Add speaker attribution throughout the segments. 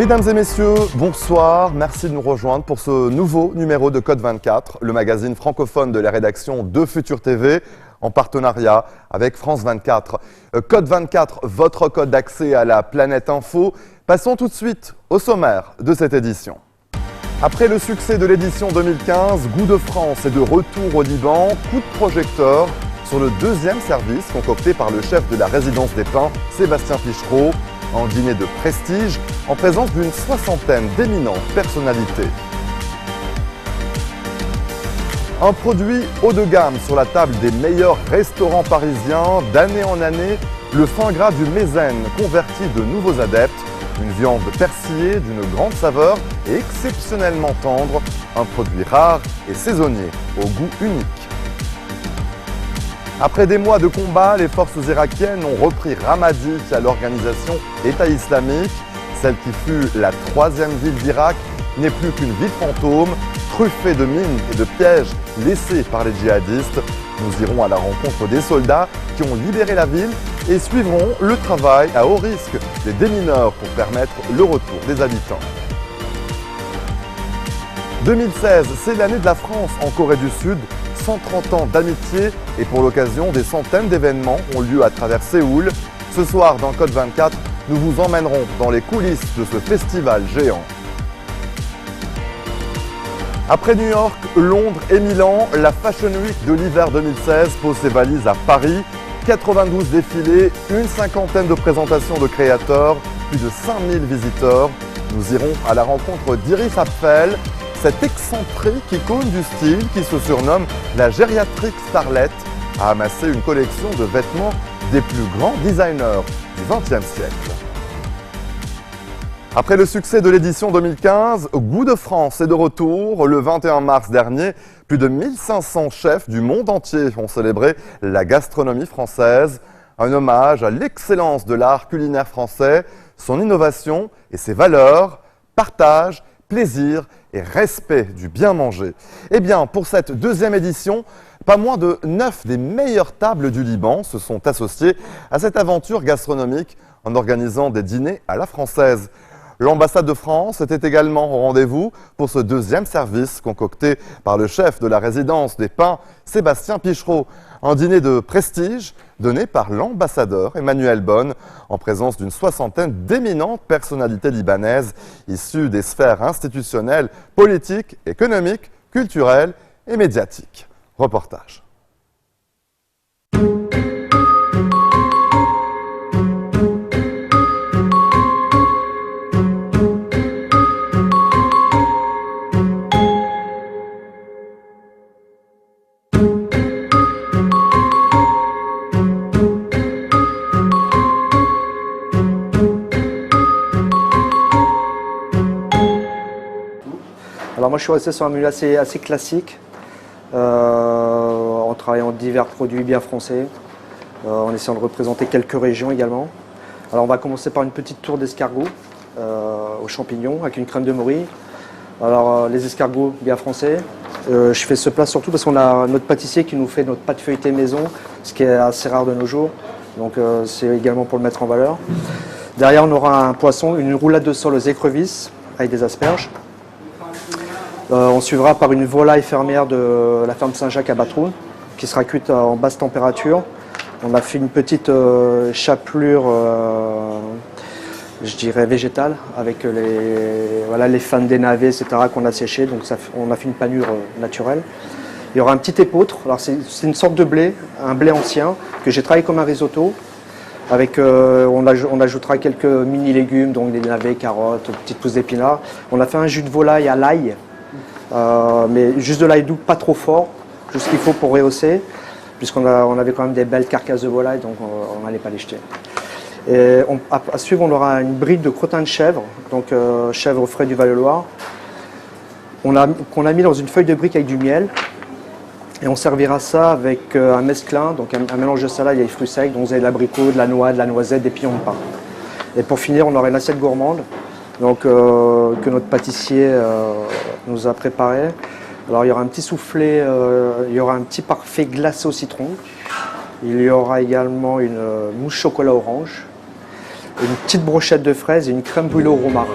Speaker 1: Mesdames et messieurs, bonsoir. Merci de nous rejoindre pour ce nouveau numéro de Code 24, le magazine francophone de la rédaction de Futur TV, en partenariat avec France 24. Code 24, votre code d'accès à la planète info. Passons tout de suite au sommaire de cette édition. Après le succès de l'édition 2015, Goût de France est de retour au Liban. Coup de projecteur sur le deuxième service concocté par le chef de la résidence des Pins, Sébastien Pichereau, en dîner de prestige, en présence d'une soixantaine d'éminentes personnalités. Un produit haut de gamme sur la table des meilleurs restaurants parisiens. D'année en année, le foie gras du Mézène convertit de nouveaux adeptes. Une viande persillée d'une grande saveur et exceptionnellement tendre. Un produit rare et saisonnier, au goût unique. Après des mois de combat, les forces irakiennes ont repris Ramadi à l'organisation État islamique. Celle qui fut la troisième ville d'Irak n'est plus qu'une ville fantôme, truffée de mines et de pièges laissés par les djihadistes. Nous irons à la rencontre des soldats qui ont libéré la ville et suivrons le travail à haut risque des démineurs pour permettre le retour des habitants. 2016, c'est l'année de la France en Corée du Sud. 130 ans d'amitié et pour l'occasion, des centaines d'événements ont lieu à travers Séoul. Ce soir, dans Code 24, nous vous emmènerons dans les coulisses de ce festival géant. Après New York, Londres et Milan, la Fashion Week de l'hiver 2016 pose ses valises à Paris. 92 défilés, une cinquantaine de présentations de créateurs, plus de 5000 visiteurs. Nous irons à la rencontre d'Iris Apfel, cette excentrique icône du style qui se surnomme la gériatrique starlet, a amassé une collection de vêtements des plus grands designers du XXe siècle. Après le succès de l'édition 2015, Goût de France est de retour. Le 21 mars dernier, plus de 1500 chefs du monde entier ont célébré la gastronomie française. Un hommage à l'excellence de l'art culinaire français, son innovation et ses valeurs, partage, plaisir et respect du bien manger. Eh bien, pour cette deuxième édition, pas moins de 9 des meilleures tables du Liban se sont associées à cette aventure gastronomique en organisant des dîners à la française. L'ambassade de France était également au rendez-vous pour ce deuxième service concocté par le chef de la résidence des Pins, Sébastien Pichereau. Un dîner de prestige donné par l'ambassadeur Emmanuel Bonne en présence d'une soixantaine d'éminentes personnalités libanaises issues des sphères institutionnelles, politiques, économiques, culturelles et médiatiques. Reportage.
Speaker 2: Alors moi je suis resté sur un menu assez classique, en travaillant divers produits bien français, en essayant de représenter quelques régions également. Alors on va commencer par une petite tour d'escargots aux champignons avec une crème de morille. Alors les escargots bien français. Je fais ce plat surtout parce qu'on a notre pâtissier qui nous fait notre pâte feuilletée maison, ce qui est assez rare de nos jours. Donc c'est également pour le mettre en valeur. Derrière on aura un poisson, une roulade de sole aux écrevisses avec des asperges. On suivra par une volaille fermière de la ferme Saint-Jacques à Batroun, qui sera cuite en basse température. On a fait une petite chapelure, je dirais végétale, avec les fans des navets, etc. qu'on a séchés. Donc on a fait une panure naturelle. Il y aura un petit épeautre. Alors c'est une sorte de blé, un blé ancien, que j'ai travaillé comme un risotto. Avec, on ajoutera quelques mini légumes, donc des navets, carottes, petites pousses d'épinards. On a fait un jus de volaille à l'ail. Mais juste de l'ail doux, pas trop fort, juste ce qu'il faut pour rehausser, puisqu'on avait quand même des belles carcasses de volaille, donc on n'allait pas les jeter. Et à suivre, on aura une bride de crottin de chèvre, donc chèvre frais du Val-de-Loire, qu'on a mis dans une feuille de brique avec du miel, et on servira ça avec un mesclin, donc un mélange de salade et des fruits secs, dont vous avez de l'abricot, de la noix, de la noisette, des pignons de pain. Et pour finir, on aura une assiette gourmande, donc que notre pâtissier nous a préparé. Alors il y aura un petit soufflé, il y aura un petit parfait glacé au citron. Il y aura également une mousse chocolat orange, une petite brochette de fraises et une crème brûlée au romarin.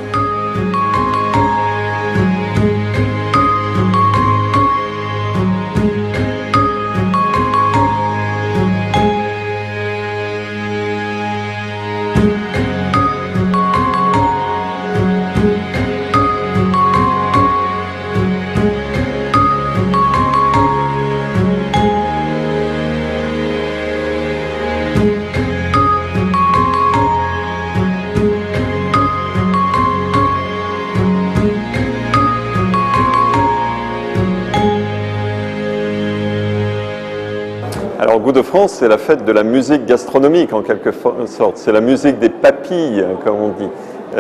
Speaker 3: Alors, Goût de France, c'est la fête de la musique gastronomique, en quelque sorte. C'est la musique des papilles, comme on dit.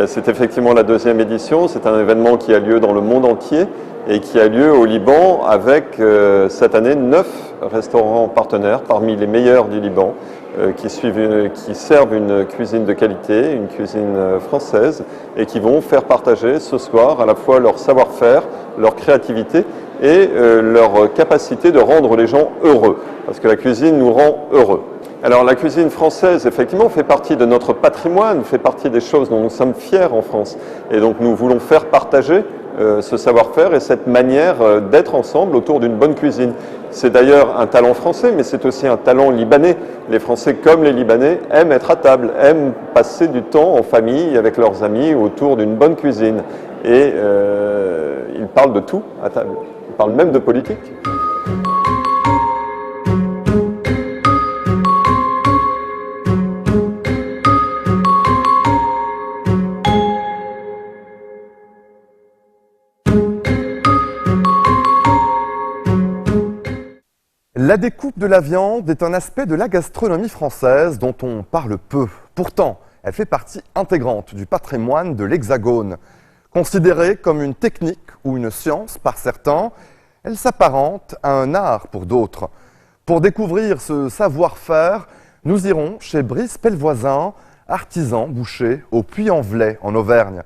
Speaker 3: C'est effectivement la 2e édition. C'est un événement qui a lieu dans le monde entier et qui a lieu au Liban avec, cette année, 9 restaurants partenaires parmi les meilleurs du Liban qui servent une cuisine de qualité, une cuisine française et qui vont faire partager ce soir à la fois leur savoir-faire, leur créativité et leur capacité de rendre les gens heureux, parce que la cuisine nous rend heureux. Alors la cuisine française, effectivement, fait partie de notre patrimoine, fait partie des choses dont nous sommes fiers en France. Et donc nous voulons faire partager ce savoir-faire et cette manière d'être ensemble autour d'une bonne cuisine. C'est d'ailleurs un talent français, mais c'est aussi un talent libanais. Les Français, comme les Libanais, aiment être à table, aiment passer du temps en famille avec leurs amis autour d'une bonne cuisine. Et ils parlent de tout à table. Ils parlent même de politique.
Speaker 1: La découpe de la viande est un aspect de la gastronomie française dont on parle peu. Pourtant, elle fait partie intégrante du patrimoine de l'Hexagone. Considérée comme une technique ou une science par certains, elle s'apparente à un art pour d'autres. Pour découvrir ce savoir-faire, nous irons chez Brice Pellevoisin, artisan boucher au Puy-en-Velay en Auvergne.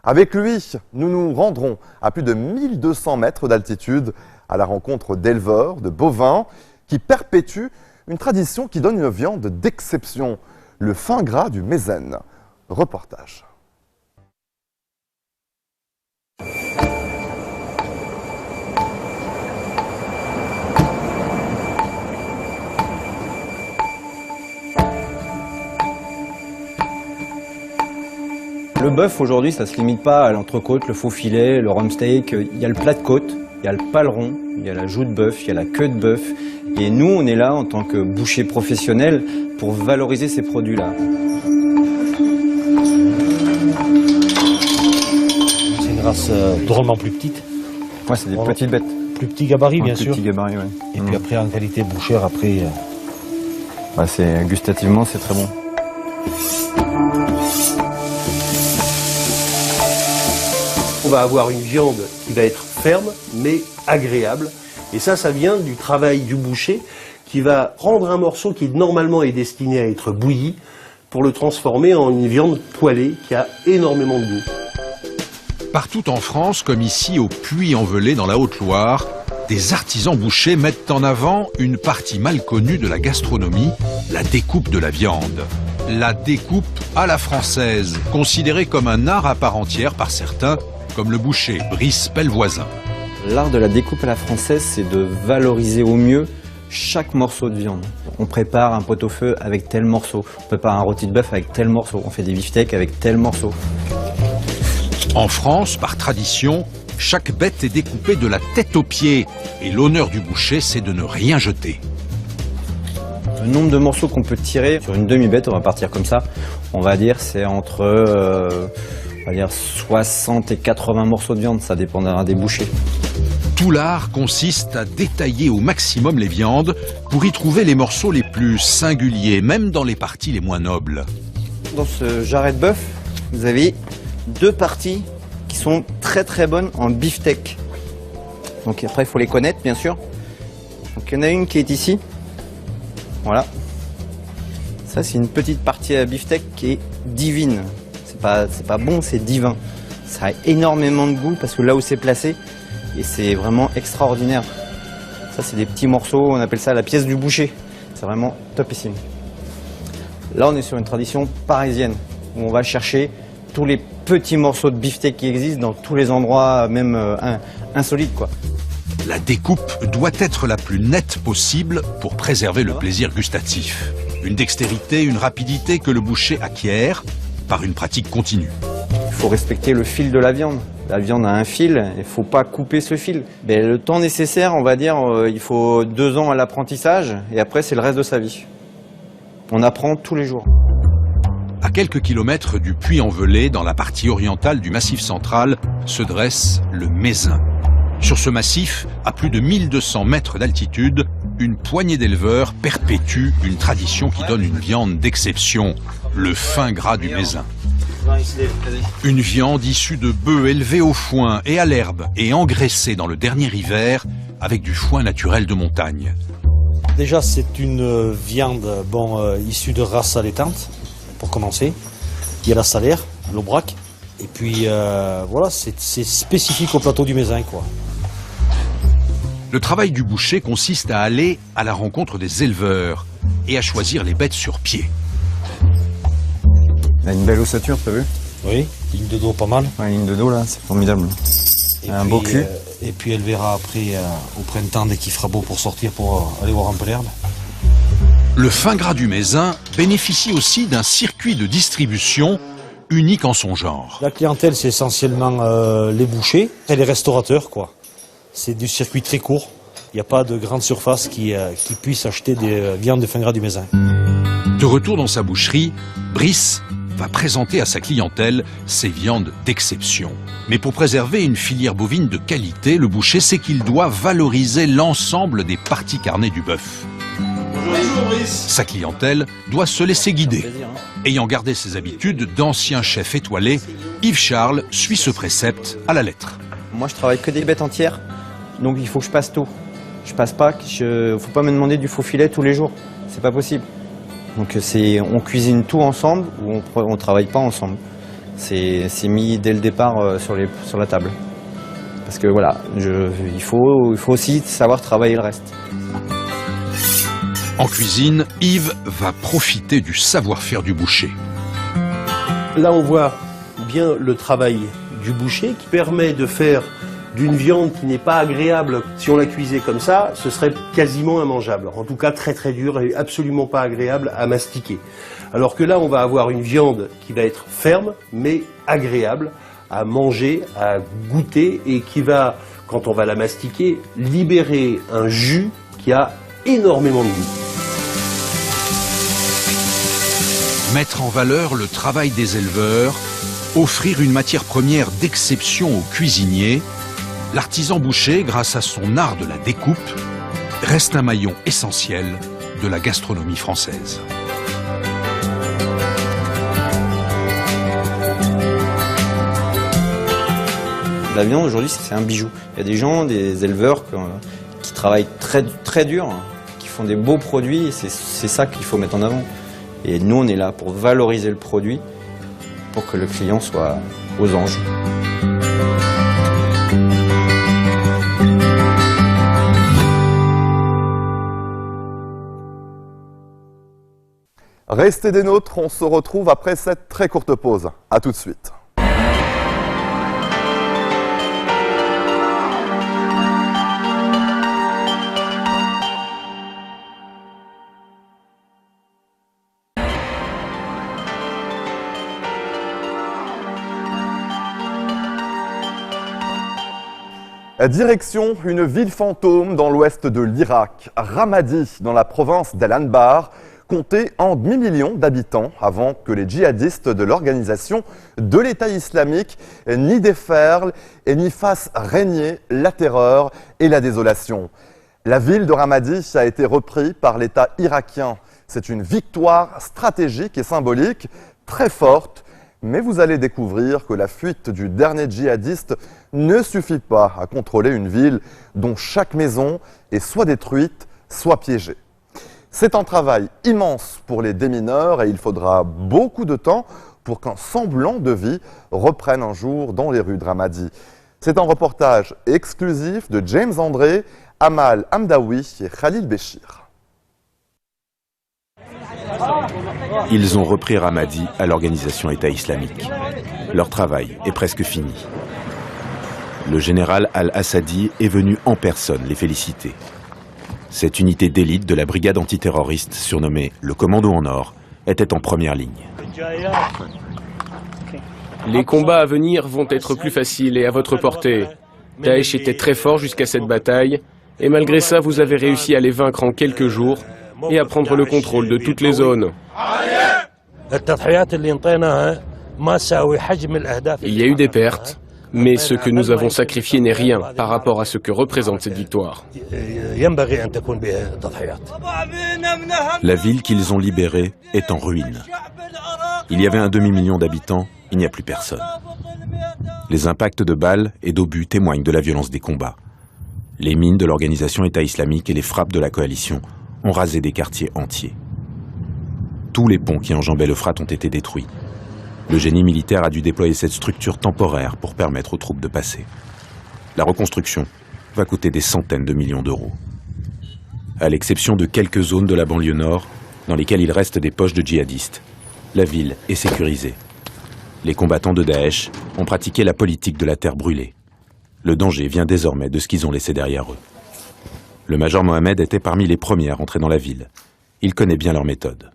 Speaker 1: Avec lui, nous nous rendrons à plus de 1200 mètres d'altitude à la rencontre d'éleveurs, de bovins, qui perpétuent une tradition qui donne une viande d'exception, le fin gras du Mézène. Reportage.
Speaker 4: Le bœuf aujourd'hui, ça ne se limite pas à l'entrecôte, le faux filet, le rump steak. Il y a le plat de côte, il y a le paleron, il y a la joue de bœuf, il y a la queue de bœuf. Et nous, on est là en tant que boucher professionnel pour valoriser ces produits-là.
Speaker 5: C'est une race drôlement plus petite.
Speaker 4: Ouais, c'est des petites bêtes.
Speaker 5: Plus petit gabarit, bien sûr.
Speaker 4: Plus petit gabarit, ouais.
Speaker 5: Et puis après, en qualité bouchère, après...
Speaker 4: Ouais, gustativement, c'est très bon.
Speaker 6: On va avoir une viande qui va être ferme, mais agréable. Et ça vient du travail du boucher qui va prendre un morceau qui normalement est destiné à être bouilli pour le transformer en une viande poêlée qui a énormément de goût.
Speaker 7: Partout en France, comme ici au Puy-en-Velay dans la Haute-Loire, des artisans bouchers mettent en avant une partie mal connue de la gastronomie, la découpe de la viande. La découpe à la française, considérée comme un art à part entière par certains, comme le boucher Brice Pellevoisin.
Speaker 4: L'art de la découpe à la française, c'est de valoriser au mieux chaque morceau de viande. On prépare un pot-au-feu avec tel morceau, on prépare un rôti de bœuf avec tel morceau, on fait des beefsteaks avec tel morceau.
Speaker 7: En France, par tradition, chaque bête est découpée de la tête aux pieds et l'honneur du boucher, c'est de ne rien jeter.
Speaker 4: Le nombre de morceaux qu'on peut tirer sur une demi-bête, on va partir comme ça, on va dire c'est entre 60 et 80 morceaux de viande, ça dépendra des bouchers.
Speaker 7: Tout l'art consiste à détailler au maximum les viandes pour y trouver les morceaux les plus singuliers, même dans les parties les moins nobles.
Speaker 4: Dans ce jarret de bœuf, vous avez 2 parties qui sont très très bonnes en beefsteak. Donc après, il faut les connaître, bien sûr. Donc il y en a une qui est ici. Voilà. Ça, c'est une petite partie à beefsteak qui est divine. C'est pas bon, c'est divin. Ça a énormément de goût parce que là où c'est placé, et c'est vraiment extraordinaire. Ça, c'est des petits morceaux, on appelle ça la pièce du boucher. C'est vraiment topissime. Là, on est sur une tradition parisienne où on va chercher tous les petits morceaux de beefsteak qui existent dans tous les endroits, même insolites, quoi.
Speaker 7: La découpe doit être la plus nette possible pour préserver le plaisir gustatif. Une dextérité, une rapidité que le boucher acquiert par une pratique continue.
Speaker 4: Il faut respecter le fil de la viande. La viande a un fil, il ne faut pas couper ce fil. Mais le temps nécessaire, on va dire, il faut 2 ans à l'apprentissage et après c'est le reste de sa vie. On apprend tous les jours.
Speaker 7: À quelques kilomètres du Puy-en-Velay, dans la partie orientale du Massif central, se dresse le Mézin. Sur ce massif, à plus de 1200 mètres d'altitude, une poignée d'éleveurs perpétue une tradition qui donne une viande d'exception, le fin gras du Mézin. Une viande issue de bœufs élevés au foin et à l'herbe et engraissée dans le dernier hiver avec du foin naturel de montagne.
Speaker 5: Déjà, c'est une viande issue de race allaitante, pour commencer. Il y a la salaire, l'aubrac. Et puis, voilà, c'est spécifique au plateau du Mézin, quoi.
Speaker 7: Le travail du boucher consiste à aller à la rencontre des éleveurs et à choisir les bêtes sur pied.
Speaker 4: Il a une belle ossature, t'as vu?
Speaker 5: Oui, ligne de dos pas mal.
Speaker 4: Ouais, ligne de dos là, c'est formidable.
Speaker 5: Et
Speaker 4: un
Speaker 5: puis,
Speaker 4: beau cul.
Speaker 5: Et puis elle verra après au printemps, dès qu'il fera beau pour sortir, pour aller voir un peu l'herbe.
Speaker 7: Le fin gras du Mézin bénéficie aussi d'un circuit de distribution unique en son genre.
Speaker 5: La clientèle, c'est essentiellement les bouchers et les restaurateurs, quoi. C'est du circuit très court. Il n'y a pas de grande surface qui puisse acheter des viandes de fin gras du Mézin.
Speaker 7: De retour dans sa boucherie, Brice va présenter à sa clientèle ses viandes d'exception. Mais pour préserver une filière bovine de qualité, le boucher sait qu'il doit valoriser l'ensemble des parties carnées du bœuf.
Speaker 8: Bonjour Brice.
Speaker 7: Sa clientèle doit se laisser guider. Ayant gardé ses habitudes d'ancien chef étoilé, Yves Charles suit ce précepte à la lettre.
Speaker 4: Moi, je travaille que des bêtes entières, donc il faut que je passe tout. Je passe pas, faut pas me demander du faux filet tous les jours, c'est pas possible. Donc on cuisine tout ensemble ou on travaille pas ensemble. C'est mis dès le départ sur la table. Parce que voilà, il faut aussi savoir travailler le reste.
Speaker 7: En cuisine, Yves va profiter du savoir-faire du boucher.
Speaker 6: Là, on voit bien le travail du boucher qui permet de faire d'une viande qui n'est pas agréable. Si on la cuisait comme ça, ce serait quasiment immangeable. En tout cas, très très dur et absolument pas agréable à mastiquer. Alors que là, on va avoir une viande qui va être ferme, mais agréable à manger, à goûter et qui va, quand on va la mastiquer, libérer un jus qui a énormément de goût.
Speaker 7: Mettre en valeur le travail des éleveurs, offrir une matière première d'exception aux cuisiniers, l'artisan boucher, grâce à son art de la découpe, reste un maillon essentiel de la gastronomie française.
Speaker 4: La viande aujourd'hui, c'est un bijou. Il y a des gens, des éleveurs qui travaillent très, très dur, qui font des beaux produits, et c'est ça qu'il faut mettre en avant. Et nous, on est là pour valoriser le produit, pour que le client soit aux anges.
Speaker 1: Restez des nôtres, on se retrouve après cette très courte pause. A tout de suite. Direction une ville fantôme dans l'ouest de l'Irak, Ramadi, dans la province d'Al-Anbar, comptait en demi-million d'habitants avant que les djihadistes de l'organisation de l'État islamique n'y déferlent et n'y fassent régner la terreur et la désolation. La ville de Ramadi a été reprise par l'État irakien. C'est une victoire stratégique et symbolique très forte. Mais vous allez découvrir que la fuite du dernier djihadiste ne suffit pas à contrôler une ville dont chaque maison est soit détruite, soit piégée. C'est un travail immense pour les démineurs et il faudra beaucoup de temps pour qu'un semblant de vie reprenne un jour dans les rues de Ramadi. C'est un reportage exclusif de James André, Amal Hamdaoui et Khalil Béchir.
Speaker 9: Ils ont repris Ramadi à l'organisation État islamique. Leur travail est presque fini. Le général Al-Assadi est venu en personne les féliciter. Cette unité d'élite de la brigade antiterroriste, surnommée le Commando en Or, était en première ligne.
Speaker 10: Les combats à venir vont être plus faciles et à votre portée. Daesh était très fort jusqu'à cette bataille, et malgré ça, vous avez réussi à les vaincre en quelques jours et à prendre le contrôle de toutes les zones. Il y a eu des pertes, Mais ce que nous avons sacrifié n'est rien par rapport à ce que représente cette victoire.
Speaker 9: La ville qu'ils ont libérée est en ruine. Il y avait un demi-million d'habitants, il n'y a plus personne. Les impacts de balles et d'obus témoignent de la violence des combats. Les mines de l'organisation État islamique et les frappes de la coalition ont rasé des quartiers entiers. Tous les ponts qui enjambaient l'Euphrate ont été détruits. Le génie militaire a dû déployer cette structure temporaire pour permettre aux troupes de passer. La reconstruction va coûter des centaines de millions d'euros. À l'exception de quelques zones de la banlieue nord, dans lesquelles il reste des poches de djihadistes, la ville est sécurisée. Les combattants de Daesh ont pratiqué la politique de la terre brûlée. Le danger vient désormais de ce qu'ils ont laissé derrière eux. Le major Mohamed était parmi les premiers à rentrer dans la ville. Il connaît bien leur méthode.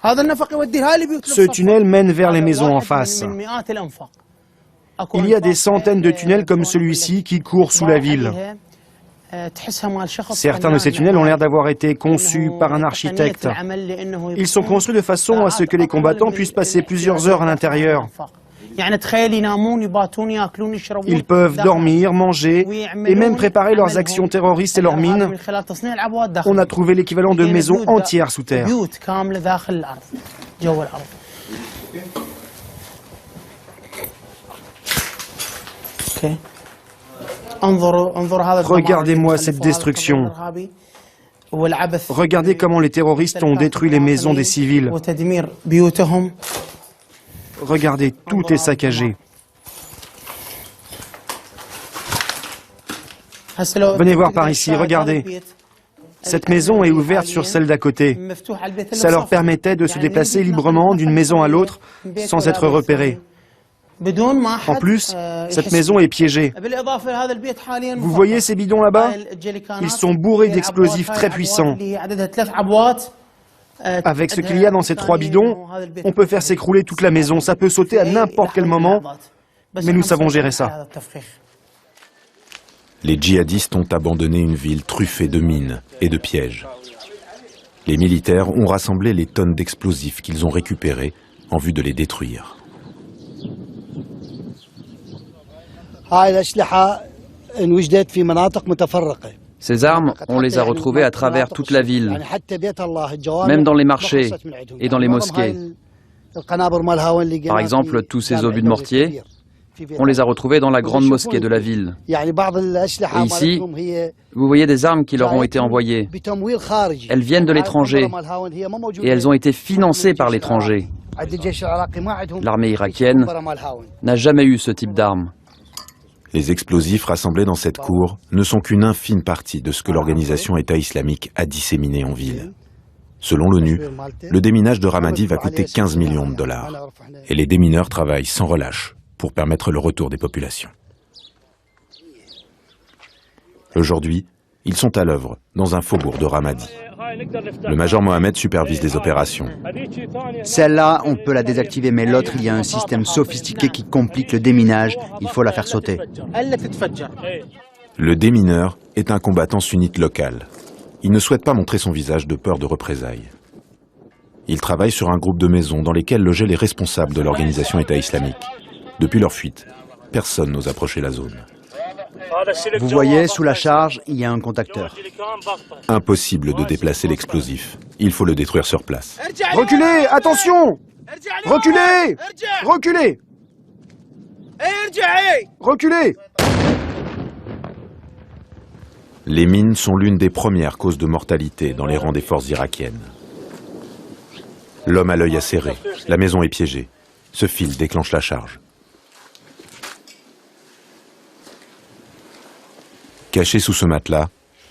Speaker 8: Ce tunnel mène vers les maisons en face. Il y a des centaines de tunnels comme celui-ci qui courent sous la ville. Certains de ces tunnels ont l'air d'avoir été conçus par un architecte. Ils sont construits de façon à ce que les combattants puissent passer plusieurs heures à l'intérieur. Ils peuvent dormir, manger et même préparer leurs actions terroristes et leurs mines. On a trouvé l'équivalent de maisons entières sous terre. Regardez-moi cette destruction. Regardez comment les terroristes ont détruit les maisons des civils. Regardez, tout est saccagé. Venez voir par ici, regardez. Cette maison est ouverte sur celle d'à côté. Ça leur permettait de se déplacer librement d'une maison à l'autre sans être repérés. En plus, cette maison est piégée. Vous voyez ces bidons là-bas? Ils sont bourrés d'explosifs très puissants. Avec ce qu'il y a dans ces 3 bidons, on peut faire s'écrouler toute la maison. Ça peut sauter à n'importe quel moment, mais nous savons gérer ça.
Speaker 9: Les djihadistes ont abandonné une ville truffée de mines et de pièges. Les militaires ont rassemblé les tonnes d'explosifs qu'ils ont récupérés en vue de les détruire.
Speaker 11: Ces armes, on les a retrouvées à travers toute la ville, même dans les marchés et dans les mosquées. Par exemple, tous ces obus de mortier, on les a retrouvés dans la grande mosquée de la ville. Et ici, vous voyez des armes qui leur ont été envoyées. Elles viennent de l'étranger et elles ont été financées par l'étranger. L'armée irakienne n'a jamais eu ce type d'armes.
Speaker 9: Les explosifs rassemblés dans cette cour ne sont qu'une infime partie de ce que l'organisation État islamique a disséminé en ville. Selon l'ONU, le déminage de Ramadi va coûter 15 millions de dollars. Et les démineurs travaillent sans relâche pour permettre le retour des populations. Aujourd'hui, ils sont à l'œuvre dans un faubourg de Ramadi. Le major Mohamed supervise des opérations.
Speaker 12: Celle-là, on peut la désactiver, mais l'autre, il y a un système sophistiqué qui complique le déminage. Il faut la faire sauter.
Speaker 9: Le démineur est un combattant sunnite local. Il ne souhaite pas montrer son visage de peur de représailles. Il travaille sur un groupe de maisons dans lesquelles logeaient les responsables de l'organisation État islamique. Depuis leur fuite, personne n'ose approcher la zone.
Speaker 12: Vous voyez, sous la charge, il y a un contacteur.
Speaker 9: Impossible de déplacer l'explosif. Il faut le détruire sur place.
Speaker 8: Reculez! Attention! Reculez! Reculez! Reculez!
Speaker 9: Les mines sont l'une des premières causes de mortalité dans les rangs des forces irakiennes. L'homme a l'œil acéré. La maison est piégée. Ce fil déclenche la charge. Caché sous ce matelas,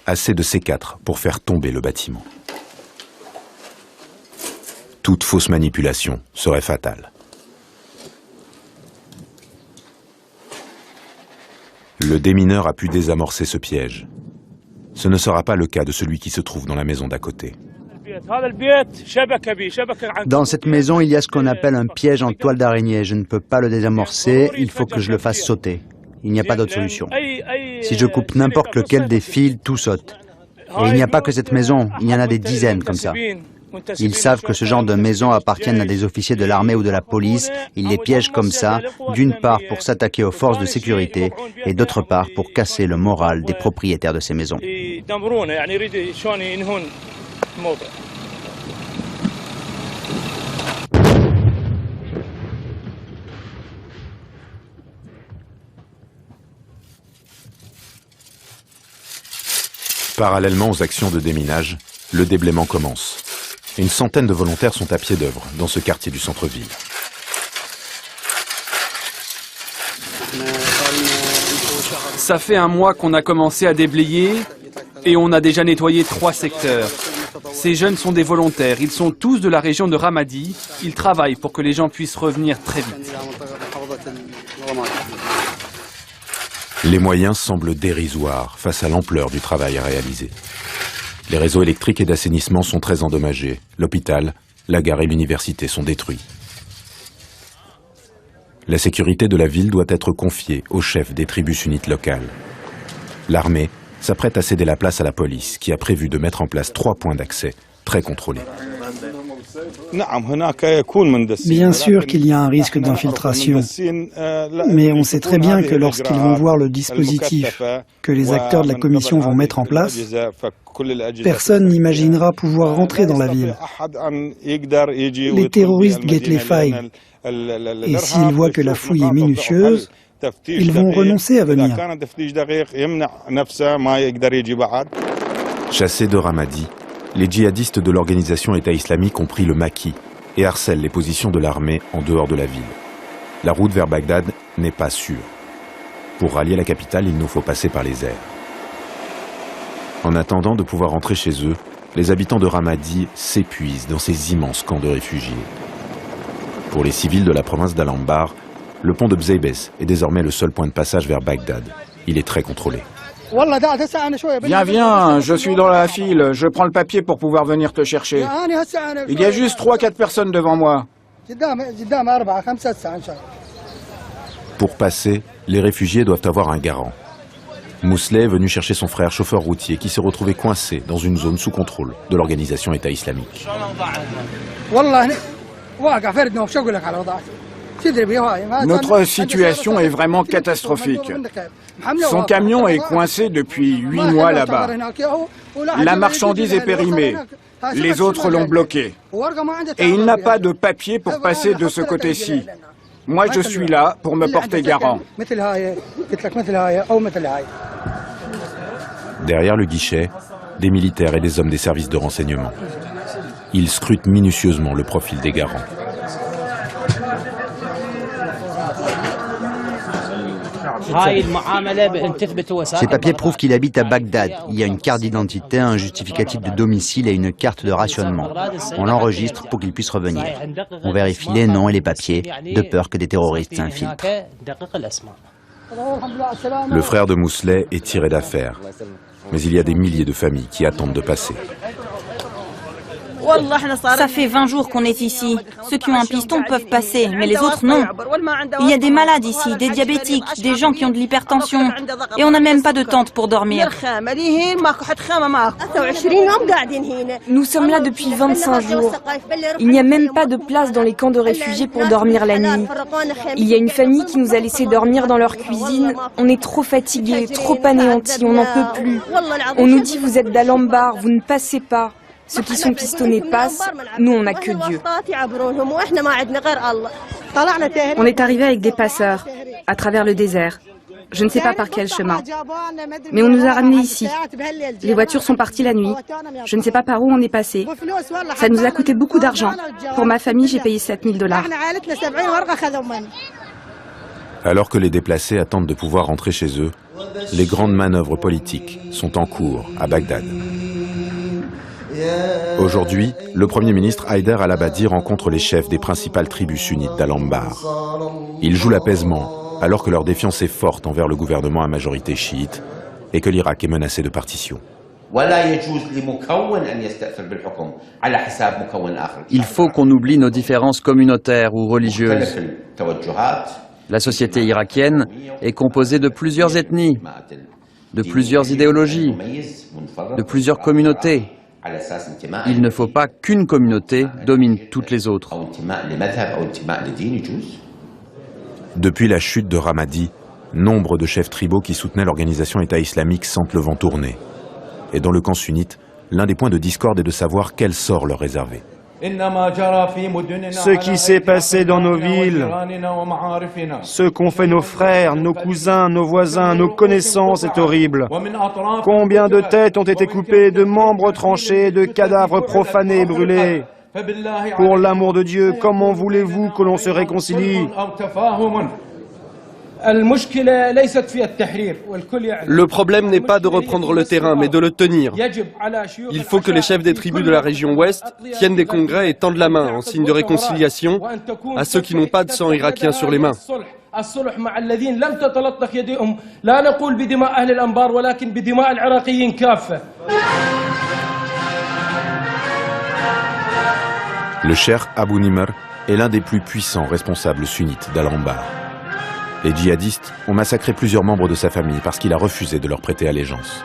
Speaker 9: assez de C4 pour faire tomber le bâtiment. Toute fausse manipulation serait fatale. Le démineur a pu désamorcer ce piège. Ce ne sera pas le cas de celui qui se trouve dans la maison d'à côté.
Speaker 12: Dans cette maison, il y a ce qu'on appelle un piège en toile d'araignée. Je ne peux pas le désamorcer, il faut que je le fasse sauter. Il n'y a pas d'autre solution. Si je coupe n'importe lequel des fils, tout saute. Et il n'y a pas que cette maison, il y en a des dizaines comme ça. Ils savent que ce genre de maisons appartiennent à des officiers de l'armée ou de la police. Ils les piègent comme ça, d'une part pour s'attaquer aux forces de sécurité et d'autre part pour casser le moral des propriétaires de ces maisons.
Speaker 9: Parallèlement aux actions de déminage, le déblaiement commence. Une centaine de volontaires sont à pied d'œuvre dans ce quartier du centre-ville.
Speaker 13: Ça fait un mois qu'on a commencé à déblayer et on a déjà nettoyé 3 secteurs. Ces jeunes sont des volontaires, ils sont tous de la région de Ramadi. Ils travaillent pour que les gens puissent revenir très vite.
Speaker 9: Les moyens semblent dérisoires face à l'ampleur du travail à réaliser. Les réseaux électriques et d'assainissement sont très endommagés. L'hôpital, la gare et l'université sont détruits. La sécurité de la ville doit être confiée aux chefs des tribus sunnites locales. L'armée s'apprête à céder la place à la police, qui a prévu de mettre en place 3 points d'accès très contrôlés.
Speaker 14: Bien sûr qu'il y a un risque d'infiltration, mais on sait très bien que lorsqu'ils vont voir le dispositif que les acteurs de la commission vont mettre en place, personne n'imaginera pouvoir rentrer dans la ville. Les terroristes guettent les failles, et s'ils voient que la fouille est minutieuse, ils vont renoncer à venir.
Speaker 9: Chassés de Ramadi, les djihadistes de l'organisation État islamique ont pris le maquis et harcèlent les positions de l'armée en dehors de la ville. La route vers Bagdad n'est pas sûre. Pour rallier la capitale, il nous faut passer par les airs. En attendant de pouvoir rentrer chez eux, les habitants de Ramadi s'épuisent dans ces immenses camps de réfugiés. Pour les civils de la province d'Al-Anbar, le pont de Bzeybes est désormais le seul point de passage vers Bagdad. Il est très contrôlé.
Speaker 15: Viens, je suis dans la file, je prends le papier pour pouvoir venir te chercher. Il y a juste 3-4 personnes devant moi.
Speaker 9: Pour passer, les réfugiés doivent avoir un garant. Mousselet est venu chercher son frère chauffeur routier qui s'est retrouvé coincé dans une zone sous contrôle de l'organisation État islamique.
Speaker 15: Notre situation est vraiment catastrophique. Son camion est coincé depuis 8 mois là-bas. La marchandise est périmée. Les autres l'ont bloqué. Et il n'a pas de papier pour passer de ce côté-ci. Moi, je suis là pour me porter garant.
Speaker 9: Derrière le guichet, des militaires et des hommes des services de renseignement. Ils scrutent minutieusement le profil des garants.
Speaker 12: Ces papiers prouvent qu'il habite à Bagdad. Il y a une carte d'identité, un justificatif de domicile et une carte de rationnement. On l'enregistre pour qu'il puisse revenir. On vérifie les noms et les papiers, de peur que des terroristes s'infiltrent.
Speaker 9: Le frère de Mousselet est tiré d'affaire. Mais il y a des milliers de familles qui attendent de passer.
Speaker 16: Ça fait 20 jours qu'on est ici. Ceux qui ont un piston peuvent passer, mais les autres non. Il y a des malades ici, des diabétiques, des gens qui ont de l'hypertension. Et on n'a même pas de tente pour dormir.
Speaker 17: Nous sommes là depuis 25 jours. Il n'y a même pas de place dans les camps de réfugiés pour dormir la nuit. Il y a une famille qui nous a laissé dormir dans leur cuisine. On est trop fatigués, trop anéantis, on n'en peut plus. On nous dit vous êtes d'Al-Anbar, vous ne passez pas. Ceux qui sont pistonnés passent, nous on n'a que Dieu.
Speaker 18: On est arrivé avec des passeurs, à travers le désert. Je ne sais pas par quel chemin. Mais on nous a ramenés ici. Les voitures sont parties la nuit. Je ne sais pas par où on est passé. Ça nous a coûté beaucoup d'argent. Pour ma famille, j'ai payé $7 000.
Speaker 9: Alors que les déplacés attendent de pouvoir rentrer chez eux, les grandes manœuvres politiques sont en cours à Bagdad. Aujourd'hui, le Premier ministre Haider al-Abadi rencontre les chefs des principales tribus sunnites d'Al-Anbar. Ils jouent l'apaisement, alors que leur défiance est forte envers le gouvernement à majorité chiite et que l'Irak est menacé de partition.
Speaker 11: Il faut qu'on oublie nos différences communautaires ou religieuses. La société irakienne est composée de plusieurs ethnies, de plusieurs idéologies, de plusieurs communautés. Il ne faut pas qu'une communauté domine toutes les autres.
Speaker 9: Depuis la chute de Ramadi, nombre de chefs tribaux qui soutenaient l'organisation État islamique sentent le vent tourner. Et dans le camp sunnite, l'un des points de discorde est de savoir quel sort leur réserver.
Speaker 8: Ce qui s'est passé dans nos villes, ce qu'ont fait nos frères, nos cousins, nos voisins, nos connaissances est horrible. Combien de têtes ont été coupées, de membres tranchés, de cadavres profanés et brûlés. Pour l'amour de Dieu, comment voulez-vous que l'on se réconcilie ?
Speaker 19: Le problème n'est pas de reprendre le terrain, mais de le tenir. Il faut que les chefs des tribus de la région ouest tiennent des congrès et tendent la main en signe de réconciliation à ceux qui n'ont pas de sang irakien sur les mains.
Speaker 9: Le cheikh Abou Nimr est l'un des plus puissants responsables sunnites d'Al-Anbar. Les djihadistes ont massacré plusieurs membres de sa famille parce qu'il a refusé de leur prêter allégeance.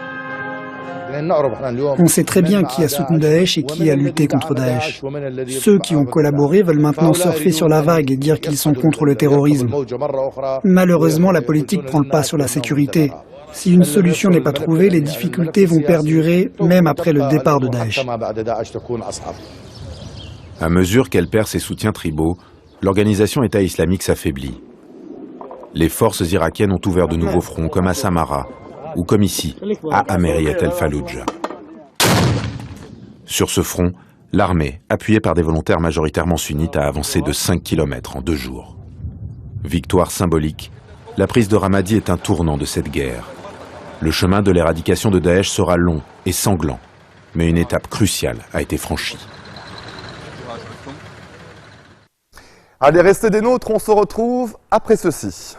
Speaker 14: On sait très bien qui a soutenu Daesh et qui a lutté contre Daesh. Ceux qui ont collaboré veulent maintenant surfer sur la vague et dire qu'ils sont contre le terrorisme. Malheureusement, la politique prend le pas sur la sécurité. Si une solution n'est pas trouvée, les difficultés vont perdurer même après le départ de Daesh.
Speaker 9: À mesure qu'elle perd ses soutiens tribaux, l'organisation État islamique s'affaiblit. Les forces irakiennes ont ouvert de nouveaux fronts, comme à Samarra, ou comme ici, à Ameriyat el-Fallujah. Sur ce front, l'armée, appuyée par des volontaires majoritairement sunnites, a avancé de 5 km en 2 jours. Victoire symbolique, la prise de Ramadi est un tournant de cette guerre. Le chemin de l'éradication de Daesh sera long et sanglant, mais une étape cruciale a été franchie.
Speaker 1: Allez, restez des nôtres, on se retrouve après ceci.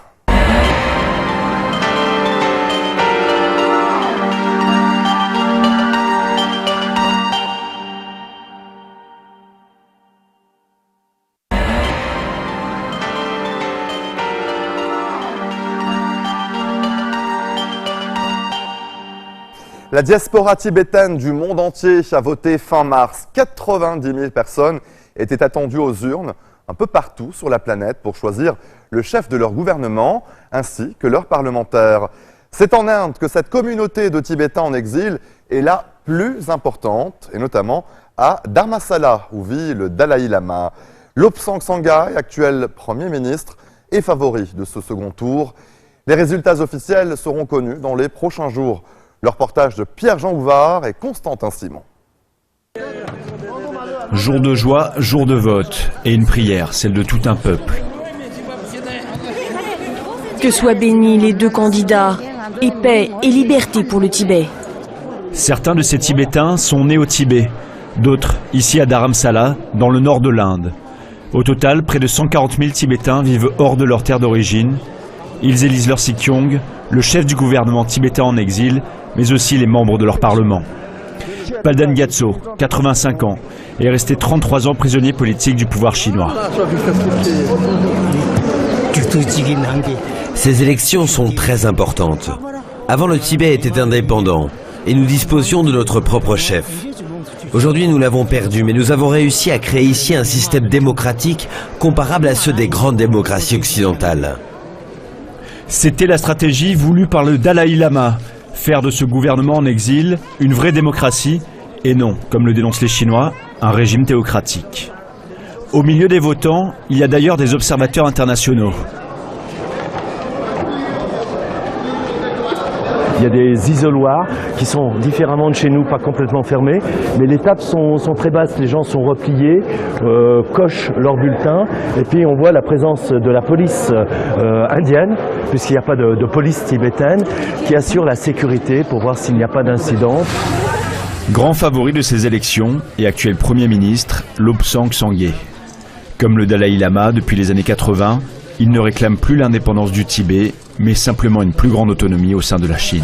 Speaker 1: La diaspora tibétaine du monde entier a voté fin mars. 90 000 personnes étaient attendues aux urnes un peu partout sur la planète pour choisir le chef de leur gouvernement ainsi que leurs parlementaires. C'est en Inde que cette communauté de Tibétains en exil est la plus importante, et notamment à Dharamsala, où vit le Dalai Lama. Lobsang Sangay, actuel Premier ministre, est favori de ce second tour. Les résultats officiels seront connus dans les prochains jours. Le reportage de Pierre-Jean Houvard et Constantin Simon.
Speaker 20: Jour de joie, jour de vote, et une prière, celle de tout un peuple.
Speaker 17: Que soient bénis les deux candidats, et paix et liberté pour le Tibet.
Speaker 20: Certains de ces Tibétains sont nés au Tibet, d'autres ici à Dharamsala, dans le nord de l'Inde. Au total, près de 140 000 Tibétains vivent hors de leur terre d'origine. Ils élisent leur Sikyong, le chef du gouvernement tibétain en exil, mais aussi les membres de leur parlement. Palden Gyatso, 85 ans, est resté 33 ans prisonnier politique du pouvoir chinois.
Speaker 21: Ces élections sont très importantes. Avant, le Tibet était indépendant et nous disposions de notre propre chef. Aujourd'hui, nous l'avons perdu, mais nous avons réussi à créer ici un système démocratique comparable à ceux des grandes démocraties occidentales.
Speaker 20: C'était la stratégie voulue par le Dalai Lama, faire de ce gouvernement en exil une vraie démocratie et non, comme le dénoncent les Chinois, un régime théocratique. Au milieu des votants, il y a d'ailleurs des observateurs internationaux.
Speaker 22: Il y a des isoloirs qui sont différemment de chez nous, pas complètement fermés, mais les tables sont très basses, les gens sont repliés, cochent leur bulletin, et puis on voit la présence de la police indienne, puisqu'il n'y a pas de police tibétaine, qui assure la sécurité pour voir s'il n'y a pas d'incident.
Speaker 20: Grand favori de ces élections et actuel Premier ministre, Lobsang Sangay. Comme le Dalai Lama depuis les années 80, il ne réclame plus l'indépendance du Tibet, mais simplement une plus grande autonomie au sein de la Chine.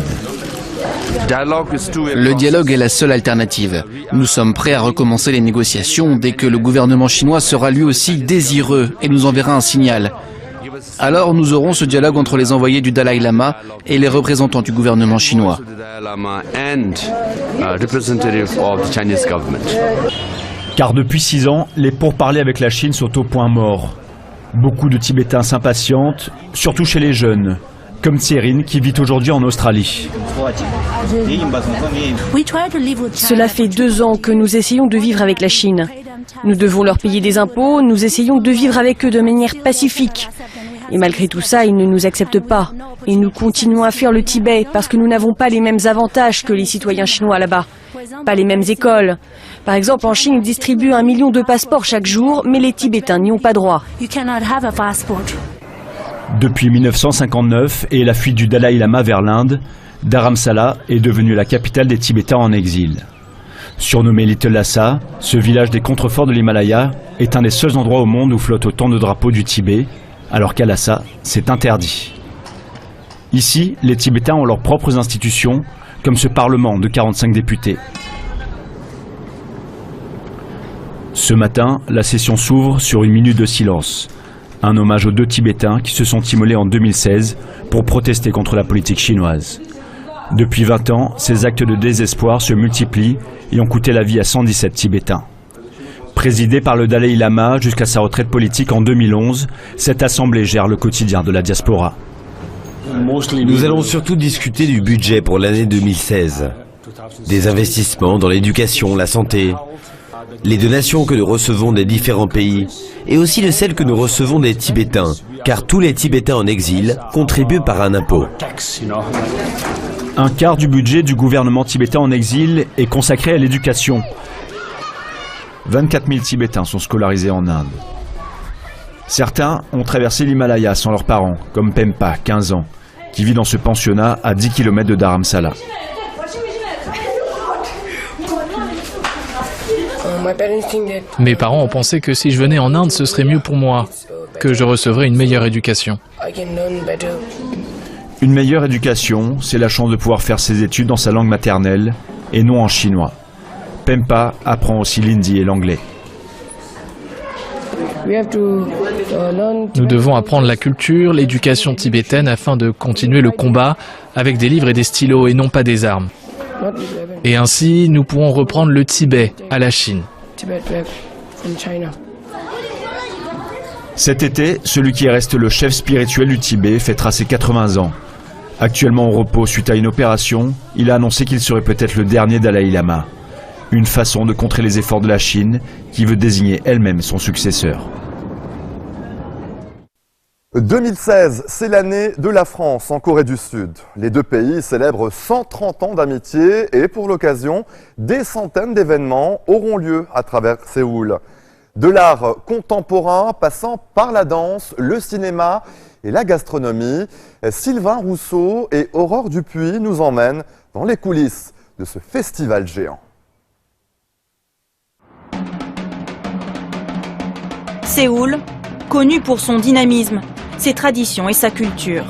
Speaker 23: Le dialogue est la seule alternative. Nous sommes prêts à recommencer les négociations dès que le gouvernement chinois sera lui aussi désireux et nous enverra un signal. Alors nous aurons ce dialogue entre les envoyés du Dalai Lama et les représentants du gouvernement chinois.
Speaker 20: Car depuis 6 ans, les pourparlers avec la Chine sont au point mort. Beaucoup de Tibétains s'impatientent, surtout chez les jeunes, comme Tsérine qui vit aujourd'hui en Australie.
Speaker 2: Cela fait 2 ans que nous essayons de vivre avec la Chine. Nous devons leur payer des impôts, nous essayons de vivre avec eux de manière pacifique. Et malgré tout ça, ils ne nous acceptent pas. Et nous continuons à fuir le Tibet parce que nous n'avons pas les mêmes avantages que les citoyens chinois là-bas. Pas les mêmes écoles. Par exemple, en Chine, ils distribuent 1 million de passeports chaque jour, mais les Tibétains n'y ont pas droit.
Speaker 20: Depuis 1959 et la fuite du Dalai Lama vers l'Inde, Dharamsala est devenue la capitale des Tibétains en exil. Surnommé Little Lhasa, ce village des contreforts de l'Himalaya est un des seuls endroits au monde où flottent autant de drapeaux du Tibet, alors qu'à Lhasa, c'est interdit. Ici, les Tibétains ont leurs propres institutions, comme ce Parlement de 45 députés. Ce matin, la session s'ouvre sur une minute de silence. Un hommage aux 2 Tibétains qui se sont immolés en 2016 pour protester contre la politique chinoise. Depuis 20 ans, ces actes de désespoir se multiplient et ont coûté la vie à 117 Tibétains. Présidée par le Dalai Lama jusqu'à sa retraite politique en 2011, cette assemblée gère le quotidien de la diaspora.
Speaker 21: Nous allons surtout discuter du budget pour l'année 2016. Des investissements dans l'éducation, la santé, les donations que nous recevons des différents pays et aussi de celles que nous recevons des Tibétains, car tous les Tibétains en exil contribuent par un impôt.
Speaker 20: Un quart du budget du gouvernement tibétain en exil est consacré à l'éducation. 24 000 Tibétains sont scolarisés en Inde. Certains ont traversé l'Himalaya sans leurs parents, comme Pempa, 15 ans, qui vit dans ce pensionnat à 10 km de Dharamsala.
Speaker 3: Mes parents ont pensé que si je venais en Inde, ce serait mieux pour moi, que je recevrais une meilleure éducation.
Speaker 20: Une meilleure éducation, c'est la chance de pouvoir faire ses études dans sa langue maternelle et non en chinois. Pempa apprend aussi l'hindi et l'anglais.
Speaker 3: Nous devons apprendre la culture, l'éducation tibétaine afin de continuer le combat avec des livres et des stylos et non pas des armes. Et ainsi, nous pourrons reprendre le Tibet à la Chine.
Speaker 20: Cet été, celui qui reste le chef spirituel du Tibet fêtera ses 80 ans. Actuellement au repos suite à une opération, il a annoncé qu'il serait peut-être le dernier Dalai Lama. Une façon de contrer les efforts de la Chine, qui veut désigner elle-même son successeur.
Speaker 1: 2016, c'est l'année de la France en Corée du Sud. Les 2 pays célèbrent 130 ans d'amitié et pour l'occasion, des centaines d'événements auront lieu à travers Séoul. De l'art contemporain passant par la danse, le cinéma et la gastronomie, Sylvain Rousseau et Aurore Dupuis nous emmènent dans les coulisses de ce festival géant.
Speaker 16: Séoul, connu pour son dynamisme, ses traditions et sa culture.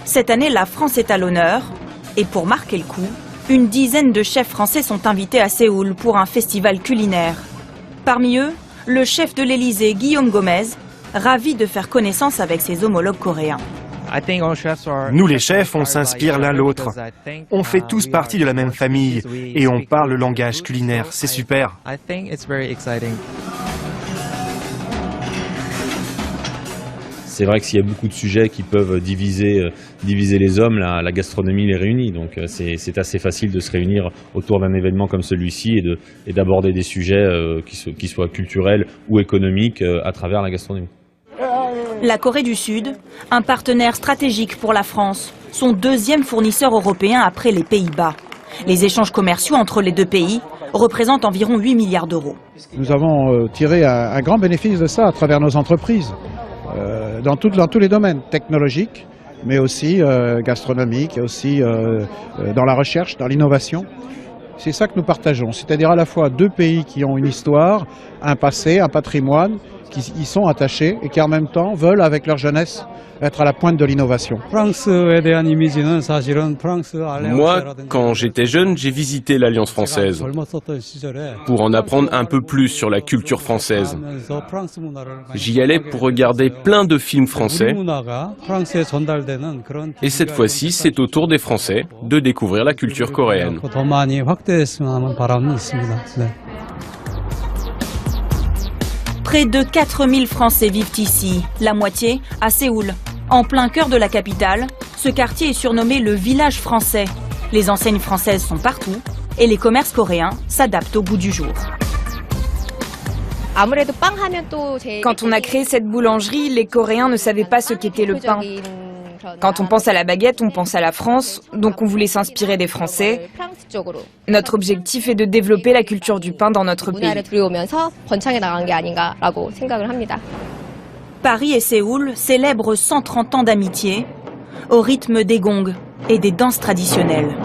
Speaker 16: Cette année, la France est à l'honneur et pour marquer le coup, une dizaine de chefs français sont invités à Séoul pour un festival culinaire. Parmi eux, le chef de l'Élysée, Guillaume Gomez, ravi de faire connaissance avec ses homologues coréens.
Speaker 8: Nous les chefs, on s'inspire l'un l'autre. On fait tous partie de la même famille et on parle le langage culinaire. C'est super.
Speaker 5: C'est vrai que s'il y a beaucoup de sujets qui peuvent diviser les hommes, la gastronomie les réunit. Donc c'est assez facile de se réunir autour d'un événement comme celui-ci et d'aborder des sujets qui soient culturels ou économiques à travers la gastronomie.
Speaker 16: La Corée du Sud, un partenaire stratégique pour la France, son 2e fournisseur européen après les Pays-Bas. Les échanges commerciaux entre les 2 pays représentent environ 8 milliards d'euros.
Speaker 24: Nous avons tiré un grand bénéfice de ça à travers nos entreprises. Dans tous les domaines technologiques, mais aussi gastronomiques, et aussi dans la recherche, dans l'innovation. C'est ça que nous partageons, c'est-à-dire à la fois 2 pays qui ont une histoire, un passé, un patrimoine, qui y sont attachés et qui en même temps veulent, avec leur jeunesse, être à la pointe de l'innovation.
Speaker 4: Moi, quand j'étais jeune, j'ai visité l'Alliance française pour en apprendre un peu plus sur la culture française. J'y allais pour regarder plein de films français et cette fois-ci, c'est au tour des Français de découvrir la culture coréenne.
Speaker 16: Près de 4000 Français vivent ici, la moitié à Séoul. En plein cœur de la capitale, ce quartier est surnommé le village français. Les enseignes françaises sont partout et les commerces coréens s'adaptent au goût du jour.
Speaker 17: Quand on a créé cette boulangerie, les Coréens ne savaient pas ce qu'était le pain. Quand on pense à la baguette, on pense à la France, donc on voulait s'inspirer des Français. Notre objectif est de développer la culture du pain dans notre pays.
Speaker 16: Paris et Séoul célèbrent 130 ans d'amitié au rythme des gongs et des danses traditionnelles.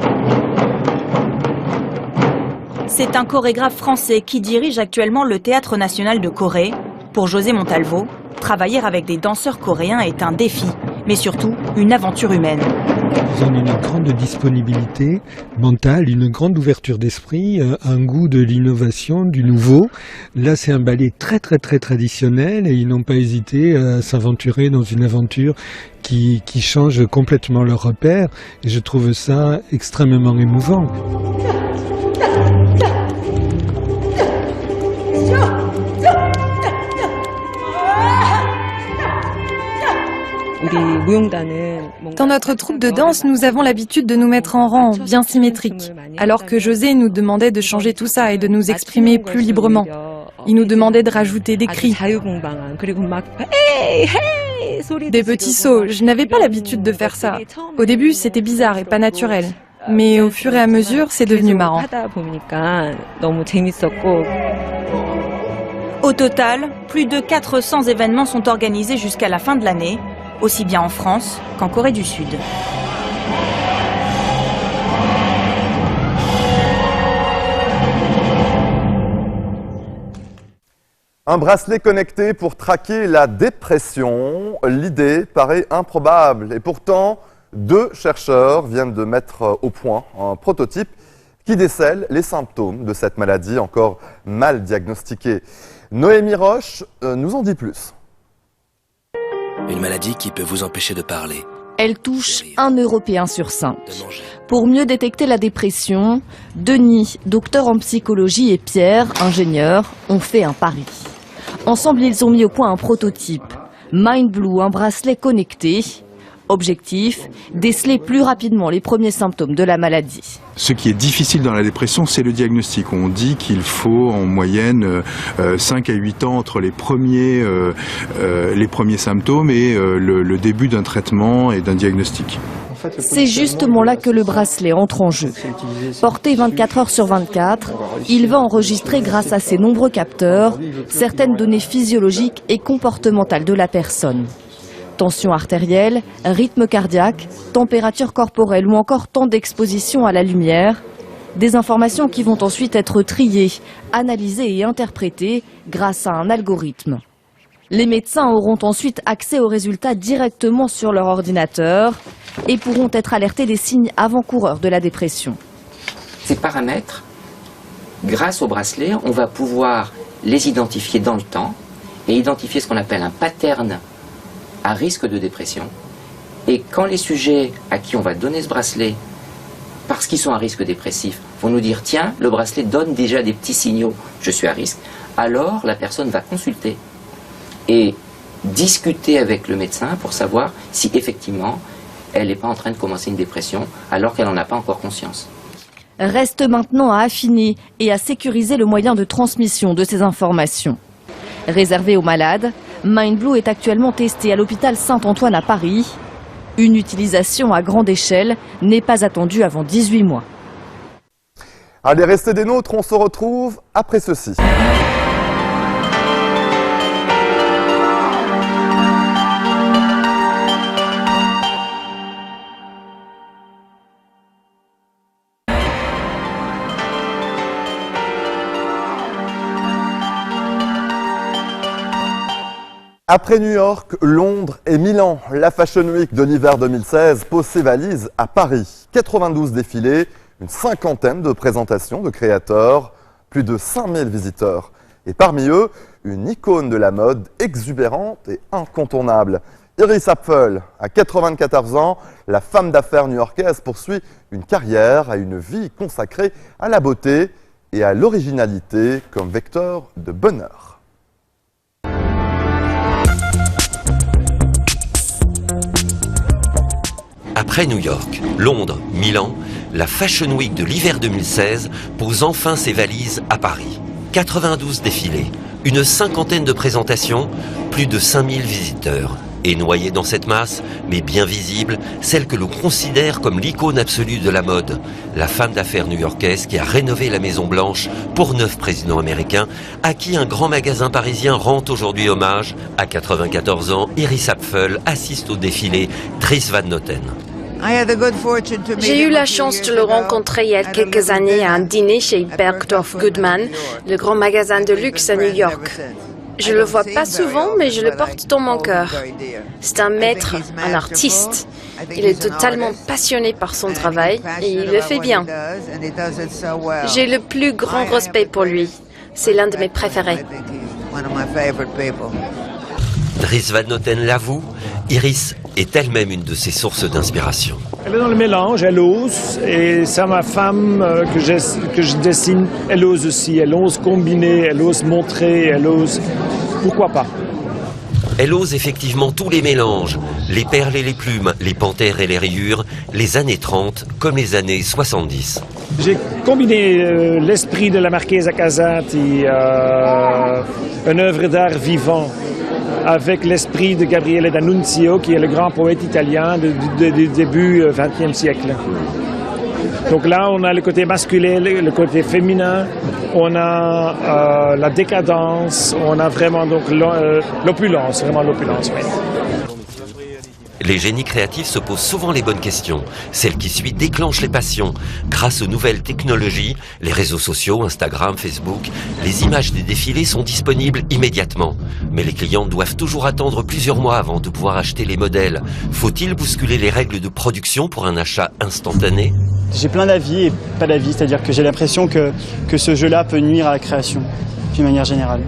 Speaker 16: C'est un chorégraphe français qui dirige actuellement le Théâtre national de Corée. Pour José Montalvo, travailler avec des danseurs coréens est un défi, mais surtout une aventure humaine.
Speaker 6: Ils ont une grande disponibilité mentale, une grande ouverture d'esprit, un goût de l'innovation, du nouveau. Là, c'est un ballet très traditionnel et ils n'ont pas hésité à s'aventurer dans une aventure qui change complètement leur repère. Et je trouve ça extrêmement émouvant.
Speaker 7: Dans notre troupe de danse, nous avons l'habitude de nous mettre en rang, bien symétrique. Alors que José nous demandait de changer tout ça et de nous exprimer plus librement. Il nous demandait de rajouter des cris, des petits sauts. Je n'avais pas l'habitude de faire ça. Au début, c'était bizarre et pas naturel. Mais au fur et à mesure, c'est devenu marrant.
Speaker 16: Au total, plus de 400 événements sont organisés jusqu'à la fin de l'année, aussi bien en France qu'en Corée du Sud.
Speaker 1: Un bracelet connecté pour traquer la dépression, l'idée paraît improbable. Et pourtant, 2 chercheurs viennent de mettre au point un prototype qui décèle les symptômes de cette maladie encore mal diagnostiquée. Noémie Roche nous en dit plus.
Speaker 10: Une maladie qui peut vous empêcher de parler.
Speaker 25: Elle touche 1 Européen sur 5. Pour mieux détecter la dépression, Denis, docteur en psychologie, et Pierre, ingénieur, ont fait un pari. Ensemble, ils ont mis au point un prototype. MindBlue, un bracelet connecté. Objectif, déceler plus rapidement les premiers symptômes de la maladie.
Speaker 26: Ce qui est difficile dans la dépression, c'est le diagnostic. On dit qu'il faut en moyenne 5 à 8 ans entre les premiers symptômes et le début d'un traitement et d'un diagnostic.
Speaker 25: C'est justement là que le bracelet entre en jeu. Porté 24 heures sur 24, il va enregistrer grâce à ses nombreux capteurs certaines données physiologiques et comportementales de la personne. Tension artérielle, rythme cardiaque, température corporelle ou encore temps d'exposition à la lumière. Des informations qui vont ensuite être triées, analysées et interprétées grâce à un algorithme. Les médecins auront ensuite accès aux résultats directement sur leur ordinateur et pourront être alertés des signes avant-coureurs de la dépression.
Speaker 27: Ces paramètres, grâce au bracelet, on va pouvoir les identifier dans le temps et identifier ce qu'on appelle un pattern à risque de dépression. Et quand les sujets à qui on va donner ce bracelet, parce qu'ils sont à risque dépressif, vont nous dire « Tiens, le bracelet donne déjà des petits signaux, je suis à risque », alors la personne va consulter et discuter avec le médecin pour savoir si effectivement elle n'est pas en train de commencer une dépression alors qu'elle n'en a pas encore conscience.
Speaker 25: Reste maintenant à affiner et à sécuriser le moyen de transmission de ces informations. Réservé aux malades, MindBlue est actuellement testé à l'hôpital Saint-Antoine à Paris. Une utilisation à grande échelle n'est pas attendue avant 18 mois.
Speaker 1: Allez, restez des nôtres, on se retrouve après ceci. Après New York, Londres et Milan, la Fashion Week de l'hiver 2016 pose ses valises à Paris. 92 défilés, une cinquantaine de présentations de créateurs, plus de 5000 visiteurs. Et parmi eux, une icône de la mode exubérante et incontournable. Iris Apfel, à 94 ans, la femme d'affaires new-yorkaise poursuit une carrière et une vie consacrée à la beauté et à l'originalité comme vecteur de bonheur.
Speaker 21: Après New York, Londres, Milan, la Fashion Week de l'hiver 2016 pose enfin ses valises à Paris. 92 défilés, une cinquantaine de présentations, plus de 5000 visiteurs. Et noyée dans cette masse, mais bien visible, celle que l'on considère comme l'icône absolue de la mode. La femme d'affaires new-yorkaise qui a rénové la Maison Blanche pour 9 présidents américains, à qui un grand magasin parisien rend aujourd'hui hommage. À 94 ans, Iris Apfel assiste au défilé Dries Van Noten.
Speaker 11: J'ai eu la chance de le rencontrer il y a quelques années à un dîner chez Bergdorf Goodman, le grand magasin de luxe à New York. Je le vois pas souvent, mais je le porte dans mon cœur. C'est un maître, un artiste. Il est totalement passionné par son travail et il le fait bien. J'ai le plus grand respect pour lui. C'est l'un de mes préférés.
Speaker 21: Dries Van Noten l'avoue, Iris est elle-même une de ses sources d'inspiration.
Speaker 12: Elle est dans le mélange, elle ose, et ça, ma femme que je dessine, elle ose aussi. Elle ose combiner, elle ose montrer, elle ose... Pourquoi pas?
Speaker 21: Elle ose effectivement tous les mélanges, les perles et les plumes, les panthères et les rayures, les années 30 comme les années 70.
Speaker 12: J'ai combiné l'esprit de la Marchesa Casati, une œuvre d'art vivant, avec l'esprit de Gabriele D'Annunzio, qui est le grand poète italien du début XXe siècle. Donc là, on a le côté masculin, le côté féminin, on a la décadence, on a vraiment donc l'opulence, vraiment l'opulence. Oui.
Speaker 21: Les génies créatifs se posent souvent les bonnes questions. Celle qui suit déclenche les passions. Grâce aux nouvelles technologies, les réseaux sociaux, Instagram, Facebook, les images des défilés sont disponibles immédiatement. Mais les clients doivent toujours attendre plusieurs mois avant de pouvoir acheter les modèles. Faut-il bousculer les règles de production pour un achat instantané?
Speaker 13: J'ai plein d'avis et pas d'avis, c'est-à-dire que j'ai l'impression que ce jeu-là peut nuire à la création, d'une manière générale,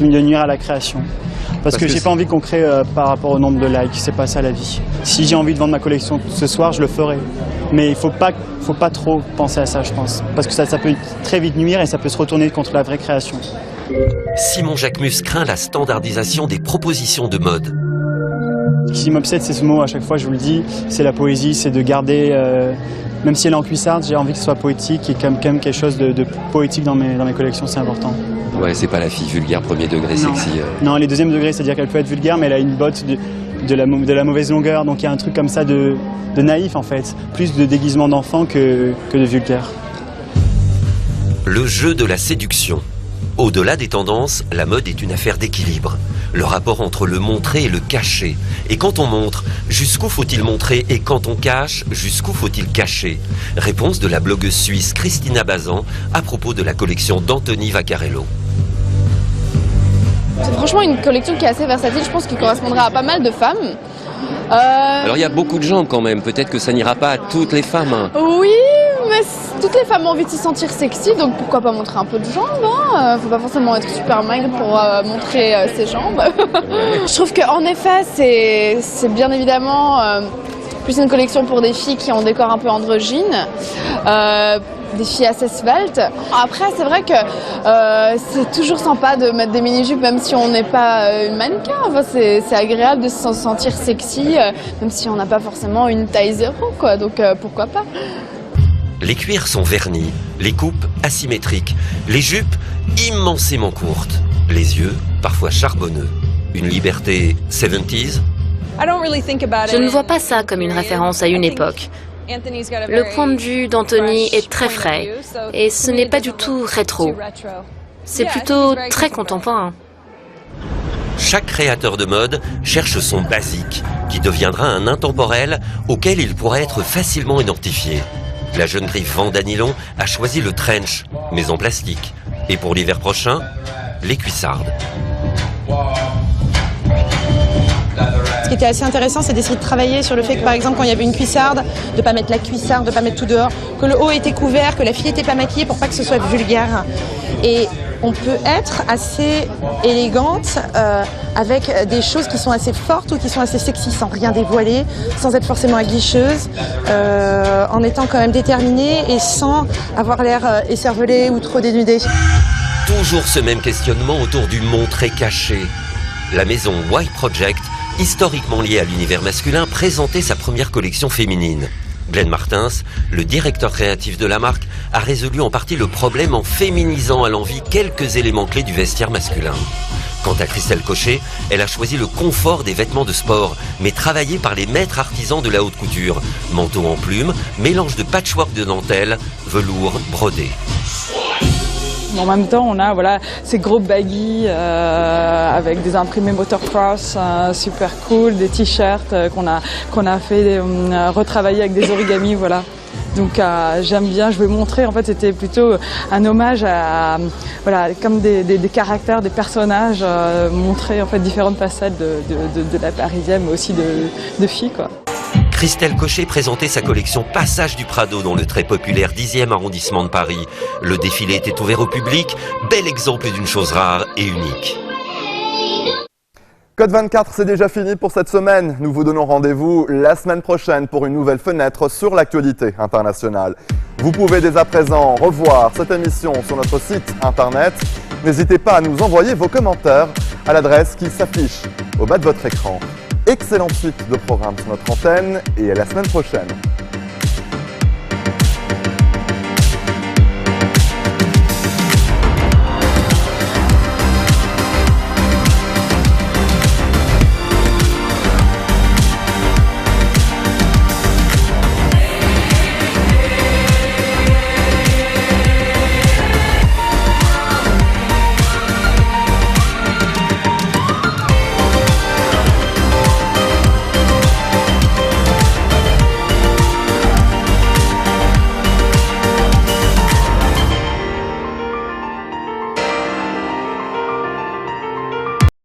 Speaker 13: de nuire à la création. Parce que j'ai pas envie qu'on crée par rapport au nombre de likes, c'est pas ça la vie. Si j'ai envie de vendre ma collection ce soir, je le ferai. Mais il faut pas trop penser à ça, je pense. Parce que ça peut très vite nuire et ça peut se retourner contre la vraie création.
Speaker 21: Simon Jacquemus craint la standardisation des propositions de mode.
Speaker 13: Ce qui m'obsède, c'est ce mot, à chaque fois je vous le dis, c'est la poésie, c'est de garder, même si elle est en cuissarde, j'ai envie que ce soit poétique et quand même quelque chose de poétique dans mes collections, c'est important.
Speaker 14: Ouais, c'est pas la fille vulgaire premier degré sexy.
Speaker 13: Non, elle est deuxième degré, c'est-à-dire qu'elle peut être vulgaire, mais elle a une botte de la mauvaise longueur, donc il y a un truc comme ça de naïf en fait, plus de déguisement d'enfant que de vulgaire.
Speaker 21: Le jeu de la séduction. Au-delà des tendances, la mode est une affaire d'équilibre. Le rapport entre le montrer et le cacher. Et quand on montre, jusqu'où faut-il montrer? Et quand on cache, jusqu'où faut-il cacher? Réponse de la blogueuse suisse Christina Bazan à propos de la collection d'Anthony Vaccarello.
Speaker 15: C'est franchement une collection qui est assez versatile, je pense qu'il correspondra à pas mal de femmes.
Speaker 14: Alors il y a beaucoup de jambes quand même, peut-être que ça n'ira pas à toutes les femmes. Hein.
Speaker 15: Oui, mais toutes les femmes ont envie de se sentir sexy, donc pourquoi pas montrer un peu de jambes, hein. Faut pas forcément être super maigre pour montrer ses jambes. Je trouve qu'en effet, c'est bien évidemment plus une collection pour des filles qui ont un décor un peu androgyne. Des filles assez sveltes. Après, c'est vrai que c'est toujours sympa de mettre des mini-jupes même si on n'est pas une mannequin. Enfin, c'est agréable de se sentir sexy même si on n'a pas forcément une taille 0, quoi. Donc pourquoi pas.
Speaker 21: Les cuirs sont vernis, les coupes asymétriques, les jupes immensément courtes, les yeux parfois charbonneux. Une liberté 70s?
Speaker 11: Je ne vois pas ça comme une référence à une époque. Le point de vue d'Anthony est très frais et ce n'est pas du tout rétro. C'est plutôt très contemporain.
Speaker 21: Chaque créateur de mode cherche son basique, qui deviendra un intemporel auquel il pourra être facilement identifié. La jeune griffe Vanda Nylon a choisi le trench, mais en plastique. Et pour l'hiver prochain, les cuissardes.
Speaker 2: qui était assez intéressant, c'est d'essayer de travailler sur le fait que, par exemple, quand il y avait une cuissarde, de ne pas mettre la cuissarde, de ne pas mettre tout dehors, que le haut était couvert, que la fille n'était pas maquillée pour pas que ce soit vulgaire. Et on peut être assez élégante avec des choses qui sont assez fortes ou qui sont assez sexy, sans rien dévoiler, sans être forcément aguicheuse, en étant quand même déterminée et sans avoir l'air écervelée ou trop dénudée.
Speaker 21: Toujours ce même questionnement autour du montré caché. La maison White Project, historiquement liée à l'univers masculin, présentait sa première collection féminine. Glenn Martins, le directeur créatif de la marque, a résolu en partie le problème en féminisant à l'envi quelques éléments clés du vestiaire masculin. Quant à Christelle Cochet, elle a choisi le confort des vêtements de sport, mais travaillé par les maîtres artisans de la haute couture. Manteau en plumes, mélange de patchwork de dentelle, velours, brodé.
Speaker 3: En même temps, on a ces gros baggy avec des imprimés motocross super cool, des t-shirts qu'on a fait retravailler avec des origamis, voilà. Donc j'aime bien, je vais montrer, en fait c'était plutôt un hommage à comme des caractères, des personnages, montrer en fait différentes facettes de la parisienne, mais aussi de filles, quoi.
Speaker 21: Christelle Cochet présentait sa collection Passage du Prado dans le très populaire 10e arrondissement de Paris. Le défilé était ouvert au public, bel exemple d'une chose rare et unique.
Speaker 1: Code 24, c'est déjà fini pour cette semaine. Nous vous donnons rendez-vous la semaine prochaine pour une nouvelle fenêtre sur l'actualité internationale. Vous pouvez dès à présent revoir cette émission sur notre site internet. N'hésitez pas à nous envoyer vos commentaires à l'adresse qui s'affiche au bas de votre écran. Excellente suite de programmes sur notre antenne et à la semaine prochaine.